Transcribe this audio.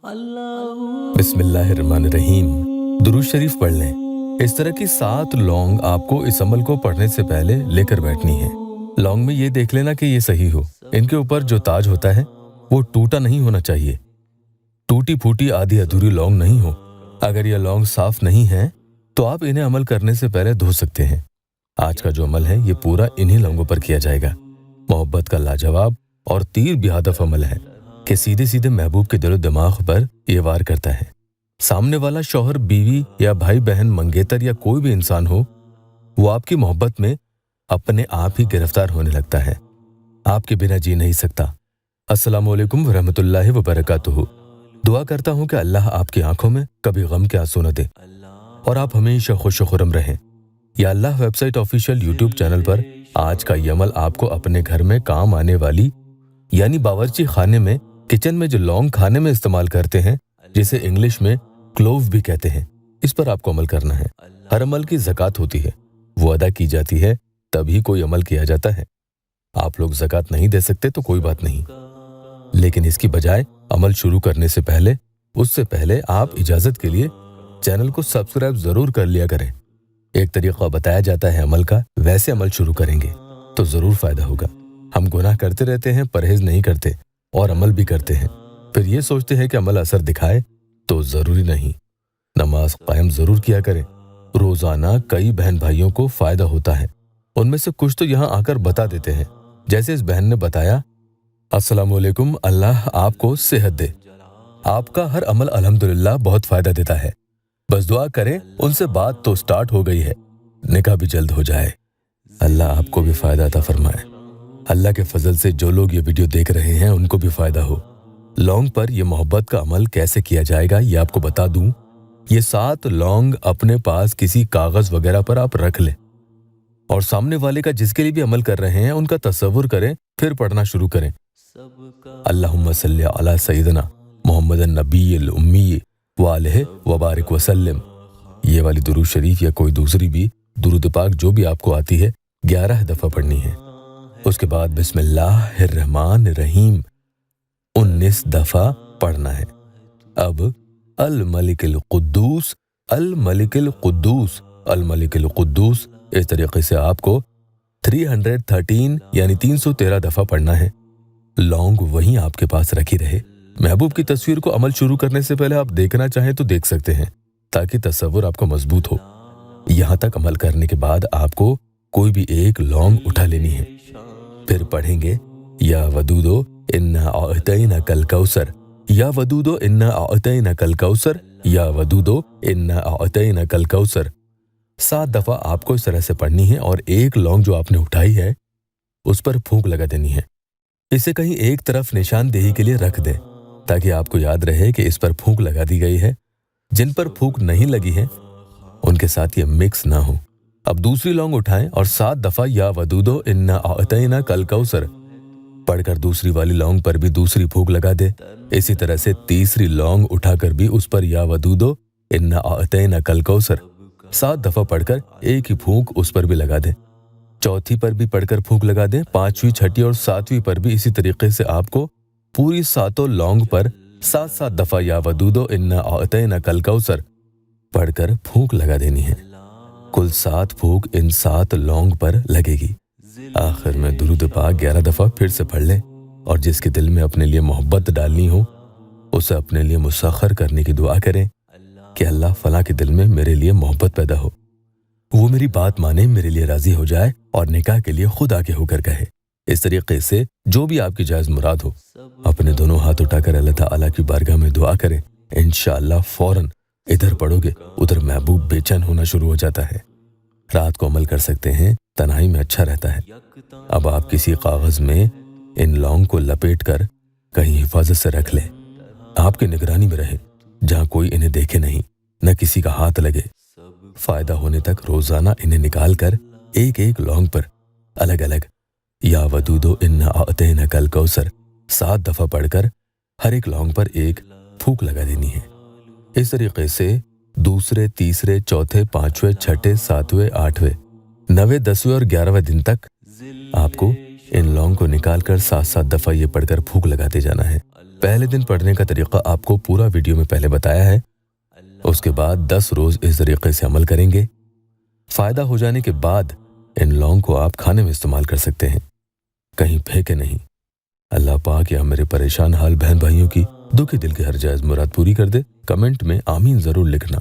बिस्मिल्लाहिर्रहमानिर्रहीम। दुरूद शरीफ पढ़ लें। इस तरह की 7 लौंग आपको इस अमल को पढ़ने से पहले लेकर बैठनी है। लौंग में ये देख लेना कि ये सही हो। इनके ऊपर जो ताज होता है वो टूटा नहीं होना चाहिए। टूटी फूटी आधी अधूरी लौंग नहीं हो। अगर यह लौंग साफ नहीं है तो आप इन्हें अमल करने से पहले धो सकते हैं। आज का जो अमल है ये पूरा इन्हीं लौंगों पर किया जाएगा। मोहब्बत का लाजवाब और तीर भी हदफ अमल है कि सीधे सीधे महबूब के दिलो दिमाग पर ये वार करता है। सामने वाला शौहर, बीवी या भाई बहन, मंगेतर या कोई भी इंसान हो, वो आपकी मोहब्बत में अपने आप ही गिरफ्तार होने लगता है। आपके बिना जी नहीं सकता। अस्सलामु अलैकुम वरहमतुल्लाहि वबरकातुहू। दुआ करता हूँ कि अल्लाह आपकी आंखों में कभी गम के आंसू न दे और आप हमेशा खुश खुरम रहें। या अल्लाह वेबसाइट ऑफिशियल यूट्यूब चैनल पर आज का ये अमल आपको अपने घर में काम आने वाली यानी बावर्ची खाने में, किचन में जो लौंग खाने में इस्तेमाल करते हैं, जिसे इंग्लिश में क्लोव भी कहते हैं, इस पर आपको अमल करना है। हर अमल की ज़कात होती है, वो अदा की जाती है तभी कोई अमल किया जाता है। आप लोग ज़कात नहीं दे सकते तो कोई बात नहीं, लेकिन इसकी बजाय अमल शुरू करने से पहले, उससे पहले आप इजाज़त के लिए चैनल को सब्सक्राइब ज़रूर कर लिया करें। एक तरीक़ा बताया जाता है अमल का, वैसे अमल शुरू करेंगे तो ज़रूर फ़ायदा होगा। हम गुनाह करते रहते हैं, परहेज़ नहीं करते और अमल भी करते हैं, फिर ये सोचते हैं कि अमल असर दिखाए, तो ज़रूरी नहीं। नमाज कायम ज़रूर किया करें। रोज़ाना कई बहन भाइयों को फ़ायदा होता है। उनमें से कुछ तो यहाँ आकर बता देते हैं, जैसे इस बहन ने बताया, अस्सलामु अलैकुम, अल्लाह आपको सेहत दे। आपका हर अमल अल्हम्दुलिल्लाह बहुत फ़ायदा देता है। बस दुआ करें, उनसे बात तो स्टार्ट हो गई है, निकाह भी जल्द हो जाए। अल्लाह आपको भी फ़ायदा अता फरमाए। अल्लाह के फजल से जो लोग ये वीडियो देख रहे हैं उनको भी फ़ायदा हो। लौंग पर यह मोहब्बत का अमल कैसे किया जाएगा ये आपको बता दूं। ये 7 लौंग अपने पास किसी कागज़ वगैरह पर आप रख लें और सामने वाले का जिसके लिए भी अमल कर रहे हैं उनका तसव्वुर करें, फिर पढ़ना शुरू करें। अल्लाहुम्मा सल्ली अला सय्यिदना मुहम्मदन नबिय्यिल उम्मी व आलिहि व बारिक वसल्लम। ये वाली दुरूद शरीफ या कोई दूसरी भी दुरूद पाक जो भी आपको आती है 11 दफ़ा पढ़नी है। उसके बाद बिस्मिल्लाहिर्रहमानिर्रहीम 19 दफ़ा पढ़ना है। अब अल मलिकिल कुद्दूस, अल मलिकिल कुद्दूस, अल मलिकिल कुद्दूस, इस तरीके से आपको 313 यानी 313 दफ़ा पढ़ना है। लौंग वहीं आपके पास रखी रहे। महबूब की तस्वीर को अमल शुरू करने से पहले आप देखना चाहें तो देख सकते हैं, ताकि तसव्वुर आपको मजबूत हो। यहाँ तक अमल करने के बाद आपको कोई भी एक लौंग उठा लेनी है। फिर पढ़ेंगे, या वदूदो इन्ना अअतैना कल कौसर, या वदूदो इन्ना अअतैना कल कौसर, या वदूदो इन्ना अअतैना कल कौसर। 7 दफ़ा आपको इस तरह से पढ़नी है और एक लौंग जो आपने उठाई है उस पर फूंक लगा देनी है। इसे कहीं एक तरफ निशानदेही के लिए रख दें, ताकि आपको याद रहे कि इस पर फूंक लगा दी गई है। जिन पर फूंक नहीं लगी है उनके साथ ये मिक्स ना हो। अब दूसरी लौंग उठाएं और 7 दफ़ा या वदूदो इन्ना अअतैना कल कौसर पढ़कर दूसरी वाली लौंग पर भी दूसरी फूंक लगा दे। इसी तरह से तीसरी लौंग उठाकर भी उस पर या वदूदो इन्ना अअतैना कल कौसर 7 दफ़ा पढ़कर एक ही फूंक उस पर भी लगा दे। चौथी पर भी पढ़कर फूंक लगा दे। 5वीं, 6ठी और 7वीं पर भी इसी तरीके से आपको पूरी 7 लौंग पर 7-7 दफ़ा या वदूदो इन्ना अअतैना कल कौसर पढ़कर फूंक लगा देनी है। कुल 7 फूंक इन 7 लौंग पर लगेगी। आखिर में दुरूद पाक 11 दफ़ा फिर से पढ़ लें और जिसके दिल में अपने लिए मोहब्बत डालनी हो उसे अपने लिए मुसख्खर करने की दुआ करें कि अल्लाह फलां के दिल में मेरे लिए मोहब्बत पैदा हो, वो मेरी बात माने, मेरे लिए राजी हो जाए और निकाह के लिए खुद आगे होकर कहे। इस तरीके से जो भी आपकी जायज़ मुराद हो, अपने दोनों हाथ उठाकर अल्लाह ताला की बारगाह में दुआ करें। इंशाअल्लाह फौरन इधर पढ़ोगे उधर महबूब बेचैन होना शुरू हो जाता है। रात को अमल कर सकते हैं, तन्हाई में अच्छा रहता है। अब आप किसी कागज़ में इन लौंग को लपेट कर कहीं हिफाजत से रख लें, आपकी निगरानी में रहे, जहाँ कोई इन्हें देखे नहीं, न किसी का हाथ लगे। फ़ायदा होने तक रोज़ाना इन्हें निकाल कर एक एक लौंग पर अलग अलग या वदूदो इन्ना अअतैना कल कौसर 7 दफ़ा पढ़कर हर एक लौंग पर एक फूंक लगा देनी है। इस तरीके से दूसरे, तीसरे, चौथे, 5वें, 6ठे, 7वें, 8वें, 9वें, 10वें और 11वें दिन तक आपको इन लौंग को निकाल कर 7-7 दफ़ा ये पढ़कर फूंक लगाते जाना है। पहले दिन पढ़ने का तरीका आपको पूरा वीडियो में पहले बताया है। उसके बाद 10 रोज इस तरीके से अमल करेंगे। फायदा हो जाने के बाद इन लौंग को आप खाने में इस्तेमाल कर सकते हैं, कहीं फेंके नहीं। अल्लाह पाक या मेरे परेशान हाल बहन भाइयों की दुखी दिल की हर जायज मुराद पूरी कर दे। कमेंट में आमीन जरूर लिखना।